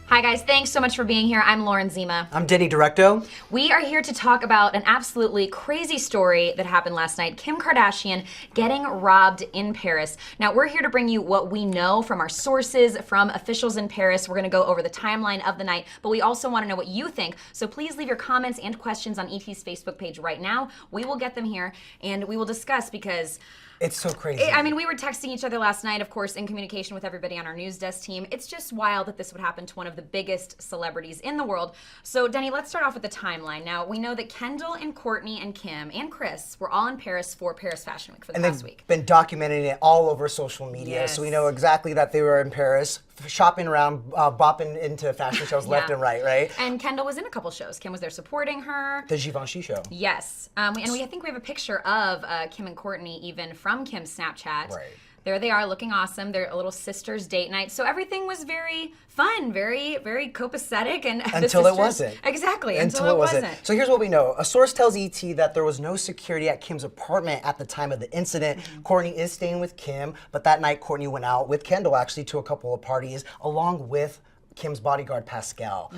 Hi guys, thanks so much for being here. I'm Lauren Zima. I'm Denny Directo. We are here to talk about an absolutely crazy story that happened last night. Kim Kardashian getting robbed in Paris. Now we're here to bring you what we know from our sources, from officials in Paris. We're going to go over the timeline of the night, but we also want to know what you think. So please leave your comments and questions on ET's Facebook page right now. We will get them here and we will discuss because it's so crazy. I mean, we were texting each other last night, of course, in communication with everybody on our news desk team. It's just wild that this would happen to one of the biggest celebrities in the world. So, Denny, let's start off with the timeline. Now, we know that Kendall and Kourtney and Kim and Chris were all in Paris for Paris Fashion Week for the past week. Been documenting it all over social media, Yes. so we know exactly that they were in Paris, shopping around, bopping into fashion shows left and right? And Kendall was in a couple shows. Kim was there supporting her. The Givenchy show. Yes. I think we have a picture of Kim and Kourtney even from Kim's Snapchat. Right. There they are looking awesome. They're a little sisters date night. So everything was very fun, very, very copacetic. And Until it wasn't. Exactly, until it wasn't. So here's what we know. A source tells ET that there was no security at Kim's apartment at the time of the incident. Kourtney is staying with Kim, but that night Kourtney went out with Kendall actually to a couple of parties along with Kim's bodyguard Pascal.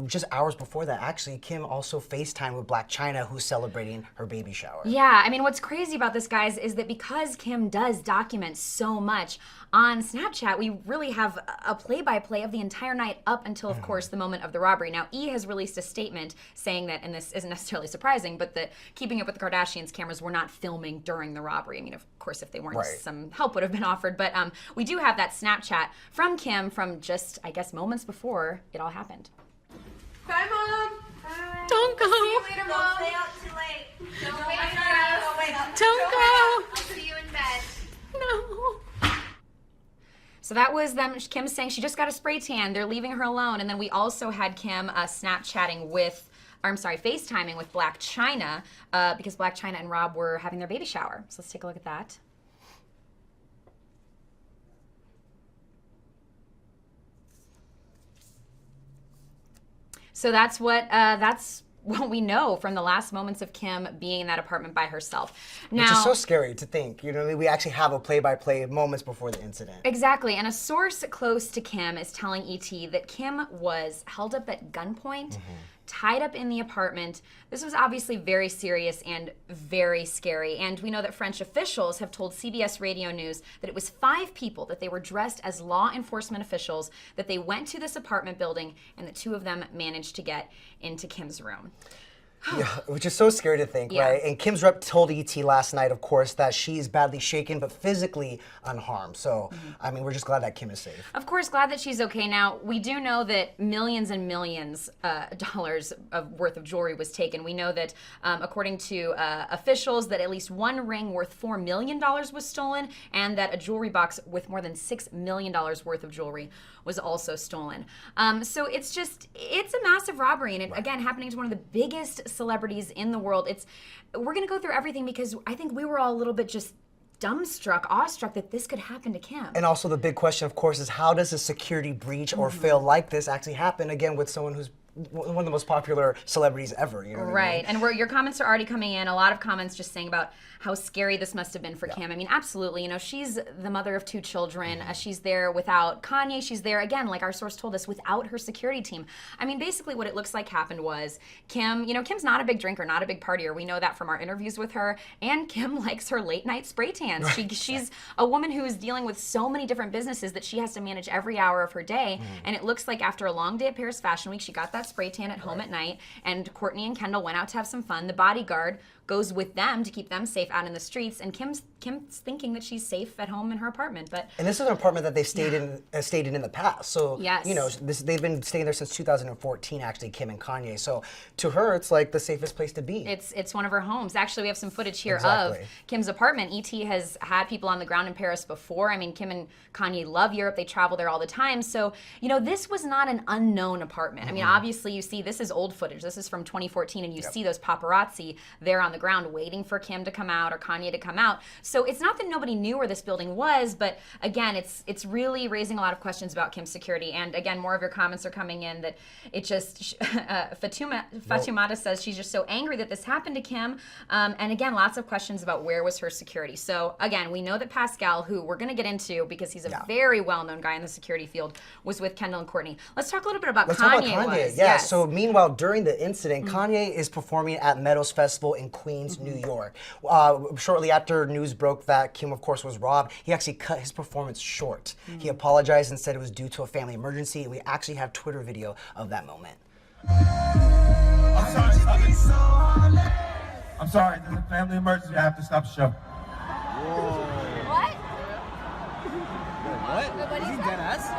Just hours before that, actually, Kim also FaceTimed with Blac Chyna, who's celebrating her baby shower. Yeah, I mean, what's crazy about this, guys, is that because Kim does document so much on Snapchat, we really have a play-by-play of the entire night up until, of course, the moment of the robbery. Now, E! has released a statement saying that, and this isn't necessarily surprising, but that Keeping Up with the Kardashians cameras were not filming during the robbery. I mean, of course, if they weren't, some help would have been offered. But we do have that Snapchat from Kim from just, I guess, moments before it all happened. Bye, Mom. Bye. Don't go. See you later, Mom. Don't stay out too late. Don't Don't wait wait for for us. us. Don't go. I'll see you in bed. No. So that was them. Kim saying she just got a spray tan. They're leaving her alone. And then we also had Kim FaceTiming with Blac Chyna because Blac Chyna and Rob were having their baby shower. So let's take a look at that. So that's what we know from the last moments of Kim being in that apartment by herself. Now, Which is so scary to think. You know, we actually have a play-by-play moments before the incident. Exactly, and a source close to Kim is telling ET that Kim was held up at gunpoint, tied up in the apartment. This was obviously very serious and very scary, and we know that French officials have told CBS Radio News that it was 5 people, that they were dressed as law enforcement officials, that they went to this apartment building, and the 2 of them managed to get into Kim's room. Yeah, which is so scary to think, right? And Kim's rep told ET last night, of course, that she's badly shaken but physically unharmed. So, I mean, we're just glad that Kim is safe. Of course, glad that she's okay. Now, we do know that millions and millions dollars worth of jewelry was taken. We know that, according to officials, that at least one ring worth $4 million was stolen, and that a jewelry box with more than $6 million worth of jewelry was also stolen. So it's a massive robbery, and it, again, happening to one of the biggest celebrities in the world. We're gonna go through everything because I think we were all a little bit just dumbstruck, awestruck that this could happen to Kim. And also the big question, of course, is how does a security breach or fail like this actually happen, again, with someone who's one of the most popular celebrities ever, you know what I mean? And your comments are already coming in. A lot of comments just saying about how scary this must have been for Kim. I mean, absolutely. You know, she's the mother of 2 children. She's there without Kanye. She's there, again, like our source told us, without her security team. I mean, basically what it looks like happened was Kim, you know, Kim's not a big drinker, not a big partier. We know that from our interviews with her. And Kim likes her late night spray tans. She's a woman who is dealing with so many different businesses that she has to manage every hour of her day. And it looks like after a long day at Paris Fashion Week, she got that spray tan at home at night. And Kourtney and Kendall went out to have some fun. The bodyguard goes with them to keep them safe out in the streets, and Kim's thinking that she's safe at home in her apartment. And this is an apartment that they stayed in the past. So you know, they've been staying there since 2014, actually, Kim and Kanye. So to her, it's like the safest place to be. It's one of her homes. Actually, we have some footage here of Kim's apartment. ET has had people on the ground in Paris before. I mean, Kim and Kanye love Europe. They travel there all the time. So, you know, this was not an unknown apartment. I mean, obviously, you see, this is old footage. This is from 2014, and you see those paparazzi there on on the ground waiting for Kim to come out or Kanye to come out. So it's not that nobody knew where this building was, but again, it's really raising a lot of questions about Kim's security. And again, more of your comments are coming in that it just, Fatumata says she's just so angry that this happened to Kim. And again, lots of questions about where was her security. So again, we know that Pascal, who we're going to get into because he's a very well-known guy in the security field, was with Kendall and Courtney. Let's talk a little bit about Let's Kanye. talk about Kanye. Was. Yeah. Yes. So meanwhile, during the incident, Kanye is performing at Meadows Festival in Queens, New York. Shortly after news broke that Kim, of course, was robbed, he actually cut his performance short. He apologized and said it was due to a family emergency, and we actually have Twitter video of that moment. I'm sorry, there's a family emergency. I have to stop the show. What? What? Is he dead ass?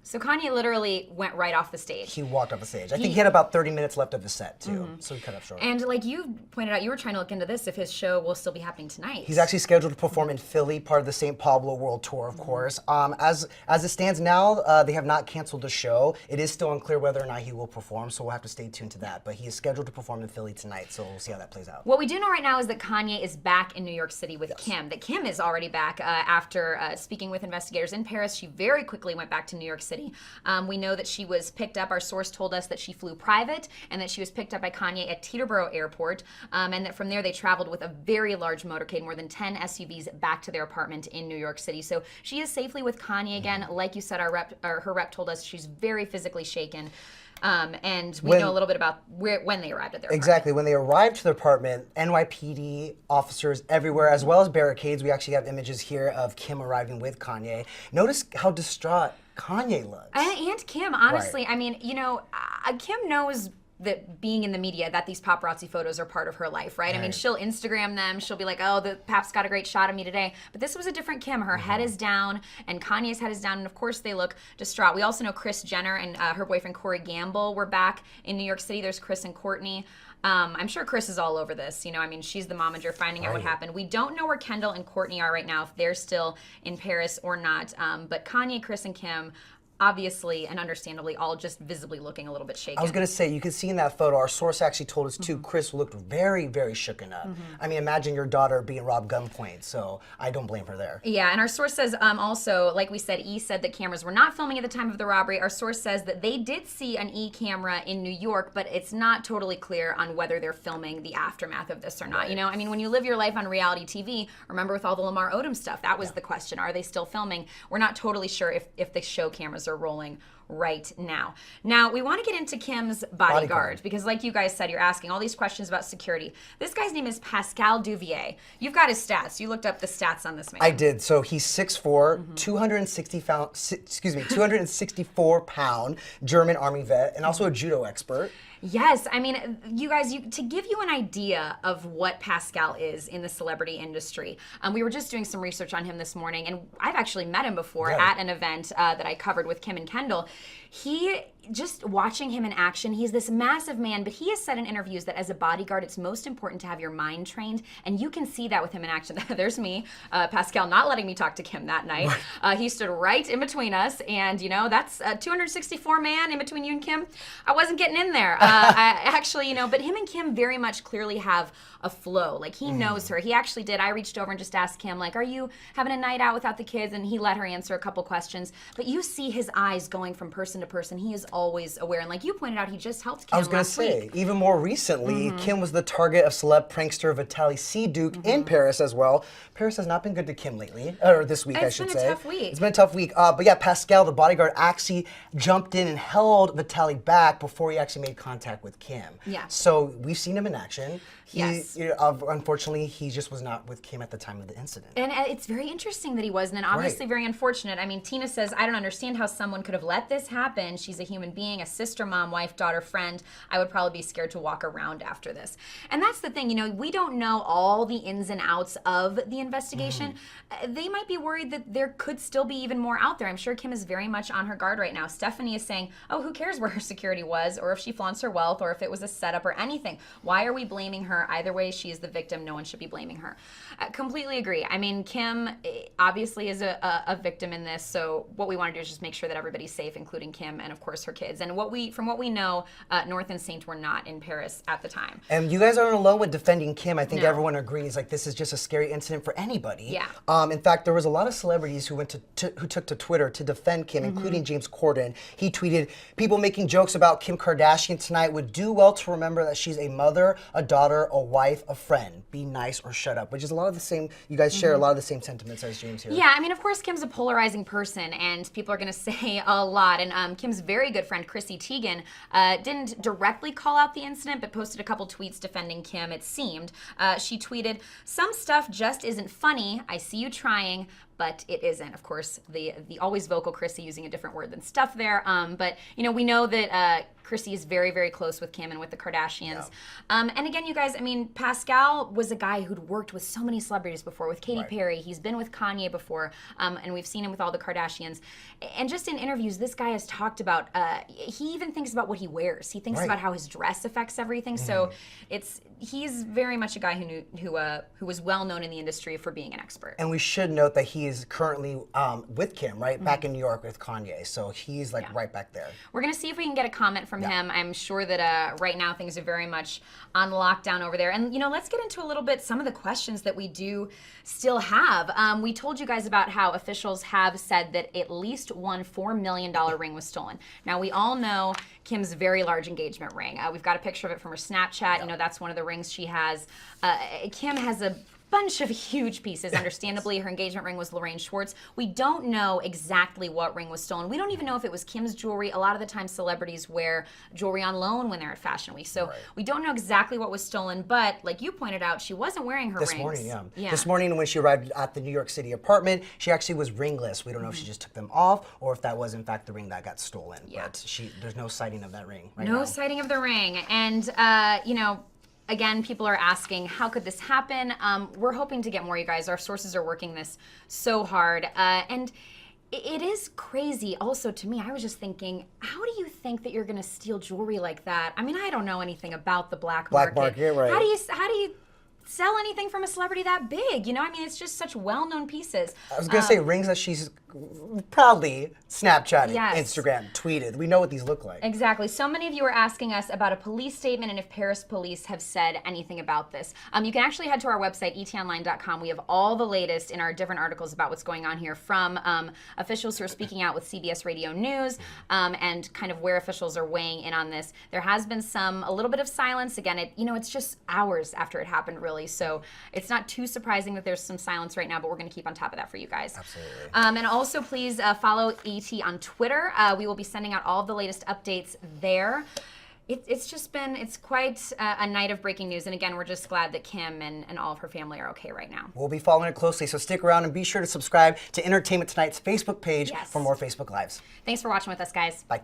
So Kanye literally went right off the stage. He walked off the stage. I think he had about 30 minutes left of his set, too, so he cut up short. And like you pointed out, you were trying to look into this, if his show will still be happening tonight. He's actually scheduled to perform in Philly, part of the St. Pablo World Tour, of course. As it stands now, they have not canceled the show. It is still unclear whether or not he will perform, so we'll have to stay tuned to that. But he is scheduled to perform in Philly tonight, so we'll see how that plays out. What we do know right now is that Kanye is back in New York City with Kim. That Kim is already back after speaking with investigators in Paris. She very quickly went back to New York City. We know that she was picked up. Our source told us that she flew private and that she was picked up by Kanye at Teterboro Airport, and that from there they traveled with a very large motorcade, more than 10 SUVs, back to their apartment in New York City. So she is safely with Kanye again. Like you said, her rep told us she's very physically shaken. And we know a little bit about when they arrived at their apartment. Exactly. When they arrived to their apartment, NYPD officers everywhere, as well as barricades. We actually have images here of Kim arriving with Kanye. Notice how distraught Kanye looks. And Kim, honestly, I mean, you know, Kim knows that being in the media, that these paparazzi photos are part of her life, right? I mean, she'll Instagram them. She'll be like, oh, the Pap's got a great shot of me today. But this was a different Kim. Her head is down, and Kanye's head is down, and of course they look distraught. We also know Kris Jenner and her boyfriend Corey Gamble were back in New York City. There's Kris and Courtney. I'm sure Kris is all over this. You know, I mean, she's the momager finding out what happened. We don't know where Kendall and Courtney are right now, if they're still in Paris or not. But Kanye, Kris, and Kim, obviously and understandably, all just visibly looking a little bit shaken. I was going to say, you can see in that photo, our source actually told us too, Kris looked very, very shooken up. I mean, imagine your daughter being robbed gunpoint, so I don't blame her there. Yeah, and our source says also, like we said, E said that cameras were not filming at the time of the robbery. Our source says that they did see an E camera in New York, but it's not totally clear on whether they're filming the aftermath of this or not. You know, I mean, when you live your life on reality TV, remember with all the Lamar Odom stuff, that was the question. Are they still filming? We're not totally sure if the show cameras are rolling right now. Now, we want to get into Kim's bodyguard because like you guys said, you're asking all these questions about security. This guy's name is Pascal Duvier. You've got his stats. You looked up the stats on this man. I did. So he's 6'4", 264 pound German army vet, and also a judo expert. Yes, I mean, you guys, to give you an idea of what Pascal is in the celebrity industry, we were just doing some research on him this morning, and I've actually met him before at an event that I covered with Kim and Kendall. Just watching him in action, he's this massive man, but he has said in interviews that as a bodyguard, it's most important to have your mind trained, and you can see that with him in action. There's me, Pascal, not letting me talk to Kim that night. He stood right in between us, and you know, that's a 264 man in between you and Kim. I wasn't getting in there. I actually, you know, but him and Kim very much clearly have a flow. Like, he knows her. He actually did. I reached over and just asked Kim, like, are you having a night out without the kids? And he let her answer a couple questions. But you see his eyes going from person to person. He is always aware. And like you pointed out, he just helped Kim I was going to say, even more recently, Kim was the target of celeb prankster Vitaly Seduc in Paris as well. Paris has not been good to Kim lately, or this week, I should say. It's been a tough week. It's been a tough week. But yeah, Pascal, the bodyguard, actually jumped in and held Vitaly back before he actually made contact with Kim. Yeah. So we've seen him in action. Yes. Unfortunately, he just was not with Kim at the time of the incident. And it's very interesting that he wasn't, and obviously very unfortunate. I mean, Tina says, I don't understand how someone could have let this happen. She's a human being, a sister, mom, wife, daughter, friend. I would probably be scared to walk around after this. And that's the thing, you know, we don't know all the ins and outs of the investigation. They might be worried that there could still be even more out there. I'm sure Kim is very much on her guard right now. Stephanie is saying, oh, who cares where her security was, or if she flaunts her wealth, or if it was a setup or anything. Why are we blaming her? Either way, she is the victim. No one should be blaming her. Completely agree. I mean, Kim obviously is a victim in this, so what we want to do is just make sure that everybody's safe, including including Kim and of course her kids. And from what we know, North and Saint were not in Paris at the time. And you guys aren't alone with defending Kim. I think No. everyone agrees. Like, this is just a scary incident for anybody. Yeah. In fact, there was a lot of celebrities who who took to Twitter to defend Kim, Mm-hmm. including James Corden. He tweeted, "People making jokes about Kim Kardashian tonight would do well to remember that she's a mother, a daughter, a wife, a friend. Be nice or shut up." Which is a lot of the same. You guys share a lot of the same sentiments as James here. Yeah, I mean, of course, Kim's a polarizing person, and people are going to say a lot. And Kim's very good friend, Chrissy Teigen, didn't directly call out the incident, but posted a couple tweets defending Kim, it seemed. She tweeted, "Some stuff just isn't funny. I see you trying, but it isn't." Of course, the always vocal Chrissy using a different word than stuff there. But, we know that Chrissy is very, very close with Kim and with the Kardashians. And again, you guys, I mean, Pascal was a guy who'd worked with so many celebrities before, with Katy Perry. He's been with Kanye before, and we've seen him with all the Kardashians. And just in interviews, this guy has talked about, he even thinks about what he wears. He thinks about how his dress affects everything. So he's very much a guy who was well known in the industry for being an expert. And we should note that he is currently with Kim, right? Back in New York with Kanye. So he's like right back there. We're going to see if we can get a comment from him. I'm sure that right now things are very much on lockdown over there. And, let's get into a little bit some of the questions that we do still have. We told you guys about how officials have said that at least one $4 million ring was stolen. Now, we all know Kim's very large engagement ring. We've got a picture of it from her Snapchat. That's one of the rings she has. Kim has a bunch of huge pieces. Understandably, her engagement ring was Lorraine Schwartz. We don't know exactly what ring was stolen. We don't even know if it was Kim's jewelry. A lot of the time, celebrities wear jewelry on loan when they're at Fashion Week. So we don't know exactly what was stolen, but like you pointed out, she wasn't wearing her This rings. morning, yeah. This morning when she arrived at the New York City apartment, she actually was ringless. We don't know if she just took them off or if that was in fact the ring that got stolen. Yeah. But there's no sighting of that ring right now. No sighting of the ring. And, again, people are asking, how could this happen? We're hoping to get more, you guys. Our sources are working this so hard. And it is crazy also to me. I was just thinking, how do you think that you're going to steal jewelry like that? I mean, I don't know anything about the black market. Black market, right. How do you sell anything from a celebrity that big? I mean, it's just such well-known pieces. I was going to say rings that she's proudly Snapchatted, Yes. Instagram, tweeted. We know what these look like. Exactly. So many of you are asking us about a police statement and if Paris police have said anything about this. You can actually head to our website, etonline.com. We have all the latest in our different articles about what's going on here from officials who are speaking out with CBS Radio News and kind of where officials are weighing in on this. There has been a little bit of silence. Again, it's just hours after it happened, really. So it's not too surprising that there's some silence right now, but we're going to keep on top of that for you guys. Absolutely. And also, please follow ET on Twitter. We will be sending out all of the latest updates there. It's quite a night of breaking news. And again, we're just glad that Kim and all of her family are okay right now. We'll be following it closely, so stick around and be sure to subscribe to Entertainment Tonight's Facebook page for more Facebook Lives. Thanks for watching with us, guys. Bye.